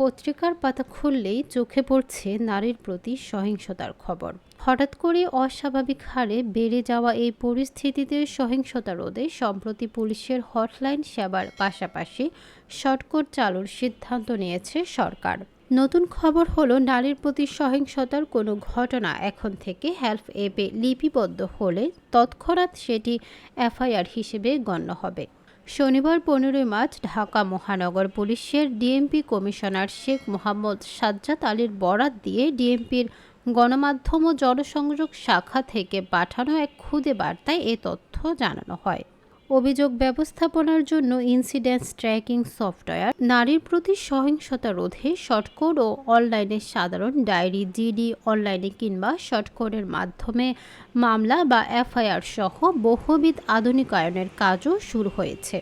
পত্রিকার পাতা খুললেই চোখে পড়ছে নারীর প্রতি সহিংসতার খবর। হঠাৎ করে অস্বাভাবিক হারে বেড়ে যাওয়া এই পরিস্থিতিতে সহিংসতা রোধে সম্প্রতি পুলিশের হটলাইন সেবার পাশাপাশি শর্টকট চালুর সিদ্ধান্ত নিয়েছে সরকার। নতুন খবর হলো, নারীর প্রতি সহিংসতার কোনো ঘটনা এখন থেকে হেল্প অ্যাপে লিপিবদ্ধ হলে তৎক্ষণাৎ সেটি এফআইআর হিসেবে গণ্য হবে। শনিবার 15 মার্চ ঢাকা মহানগর পুলিশের ডিএমপি কমিশনার শেখ মোহাম্মদ সাজ্জাদ আলীর বরাত দিয়ে ডিএমপির গণমাধ্যম ও জনসংযোগ শাখা থেকে পাঠানো এক খুদে বার্তায় এ তথ্য জানানো হয়। অভিযোগ ব্যবস্থাপনার জন্য ইনসিডেন্স ট্র্যাকিং সফটওয়্যার, নারীর প্রতি সহিংসতা রোধে শর্টকোড ও অনলাইনে সাধারণ ডায়েরি, জিডি অনলাইনে কিংবা শর্টকোডের মাধ্যমে মামলা বা এফআইআর সহ বহুবিধ আধুনিকায়নের কাজও শুরু হয়েছে।